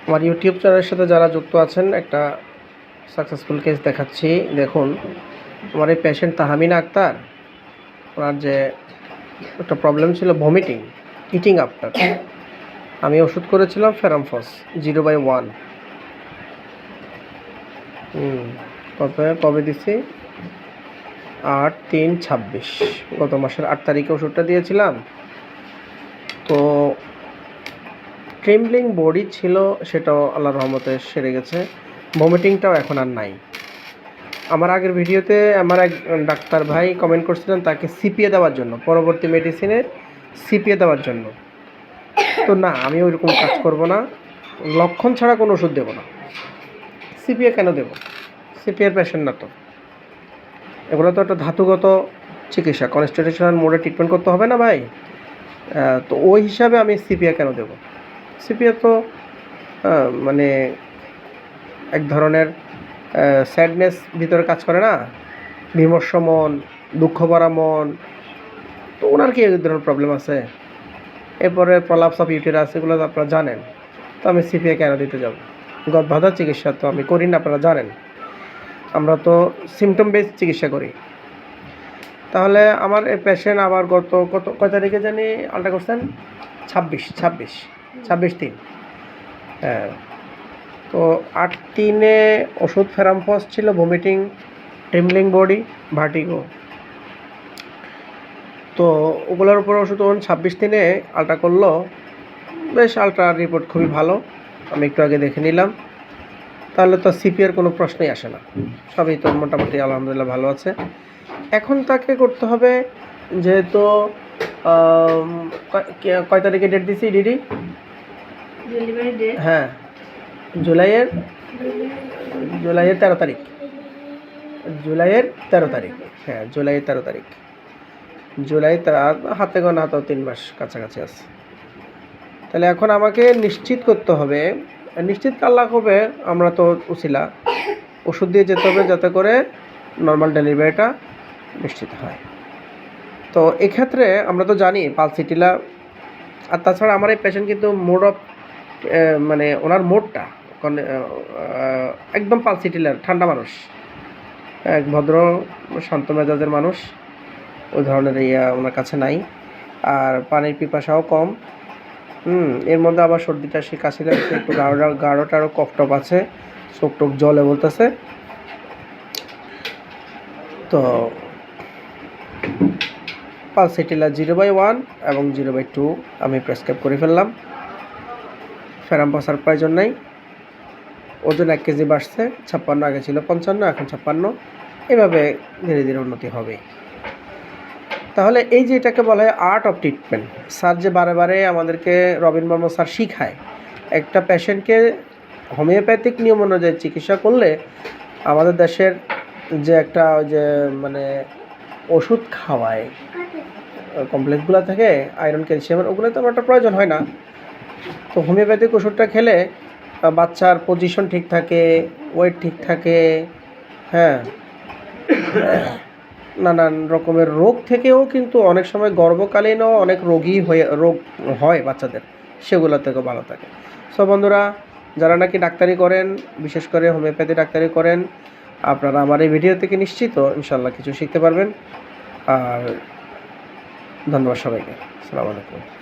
আমার ইউটিউব চ্যানেলের সাথে যারা যুক্ত আছেন, একটা সাকসেসফুল কেস দেখাচ্ছি। দেখুন, আমার এই পেশেন্ট তাহমিনা আক্তার, ওনার যে একটা প্রবলেম ছিল ভমিটিং, ইটিং আফটার। আমি ওষুধ করেছিলাম ফেরামফস 0/1। কবে দিছি? 8/3/26, গত মাসের 8 তারিখে ওষুধটা দিয়েছিলাম। তো ট্রেমব্লিং বডি ছিল, সেটাও আল্লাহর রহমতে সেরে গেছে। ভমিটিংটাও এখন আর নাই। আমার আগের ভিডিওতে আমার এক ডাক্তার ভাই কমেন্ট করছিলেন তাকে সিপিএ দেওয়ার জন্য, পরবর্তী মেডিসিনে সিপিএ দেওয়ার জন্য। তো না, আমি ওইরকম কাজ করব না, লক্ষণ ছাড়া কোনো ওষুধ দেবো না। সিপিএ কেন দেব? সিপিএর পেশেন্ট না তো, এগুলো তো একটা ধাতুগত চিকিৎসা, কনস্টিটিউশনাল মোডে ট্রিটমেন্ট করতে হবে না ভাই। তো ওই হিসাবে আমি সিপিএ কেন দেব? সিপিএ তো মানে এক ধরনের স্যাডনেস ভিতরে কাজ করে না, বিমর্ষ মন, দুঃখ ভরা মন। তো ওনার কি এই ধরনের প্রবলেম আছে? এরপরে প্রলাপস অফ ইউটেরাস, এগুলো তো আপনারা জানেন। তো আমি সিপিএ কেন দিতে যাব? গর্ভাধার চিকিৎসা তো আমি করি না, আপনারা জানেন। আমরা তো সিমটম বেসড চিকিৎসা করি। তাহলে আমার এই পেশেন্ট আবার কয় তারিখে জানি আলট্রা করছেন? 26/3। হ্যাঁ, তো 8/3-এ ওষুধ ফেরামফস ছিল, ভমিটিং, ট্রেমব্লিং বডি, ভার্টিগো। তো ওগুলোর উপর ওষুধ 26/3-এ আলট্রা করলো। বেশ, আলট্রা রিপোর্ট খুবই ভালো, আমি একটু আগে দেখে নিলাম। তাহলে তো সিপিআর কোনো প্রশ্নই আসে না, সবই তো মোটামুটি আলহামদুলিল্লাহ ভালো আছে। এখন তাকে করতে হবে, যেহেতু কয় তারিখে ডেট দিছি ডিডি? হ্যাঁ, জুলাইয়ের 13 তারিখ। জুলাইয়ের 13 তারিখ, হ্যাঁ, জুলাইয়ের 13 তারিখ। হাতে গোনা, হাতেও 3 মাস কাছাকাছি আছে। তাহলে এখন আমাকে নিশ্চিত করতে হবে, নিশ্চিত আল্লাহ হবে, আমরা তো উছিলা, ওষুধ দিয়ে যেতে হবে যাতে করে নর্মাল ডেলিভারিটা নিশ্চিত হয়। তো এক্ষেত্রে আমরা তো জানি পালসিটিলা, আর তাছাড়া আমার এই পেশেন্ট কিন্তু মোড অফ মানে ওনার মোডটা একদম পালসিটিলার, ঠান্ডা মানুষ, এক ভদ্র শান্ত মেজাজের মানুষ। ওই ধরনের ওনার কাছে নাই। আর পানির পিপাসাও কম। এর মধ্যে আবার সর্দিটা, সে কাশি লাগছে, একটু গাঢ়টারও কফ টপ আছে, চোখ টোক জলে বলতেছে। তো পালসিটিলা 0/1 এবং 0/2 আমি প্রেসক্রাইব করে ফেললাম। ফেরামফস আর প্রয়োজন নাই। ওজন 1 কেজি বাড়ছে, 56, আগে ছিল 55, এখন 56। এভাবে ধীরে ধীরে উন্নতি হবে। তাহলে এই যে এটাকে বলা হয় আর্ট অফ ট্রিটমেন্ট। স্যার যে বারে বারে আমাদেরকে, রবিন বর্মা স্যার শিখায়, একটা পেশেন্টকে হোমিওপ্যাথিক নিয়ম অনুযায়ী চিকিৎসা করলে আমাদের দেশের যে একটা যে মানে ওষুধ খাওয়ায় কমপ্লেক্সগুলো থেকে আয়রন, ক্যালসিয়ামের, ওগুলো তো আমার একটা প্রয়োজন হয় না। তো হোমিওপ্যাথিক ওষুধটা খেলে বাচ্চার পজিশন ঠিক থাকে, ওয়েট ঠিক থাকে, হ্যাঁ, নানান রকমের রোগ থেকেও কিন্তু অনেক সময় গর্ভকালীনও অনেক রোগ হয় বাচ্চাদের, সেগুলো থেকেও ভালো থাকে। সো বন্ধুরা, যারা নাকি ডাক্তারি করেন, বিশেষ করে হোমিওপ্যাথি ডাক্তারি করেন, আপনারা আমার এই ভিডিও থেকে নিশ্চিত ইনশাল্লাহ কিছু শিখতে পারবেন। আর ধন্যবাদ সবাইকে। আসসালামু আলাইকুম।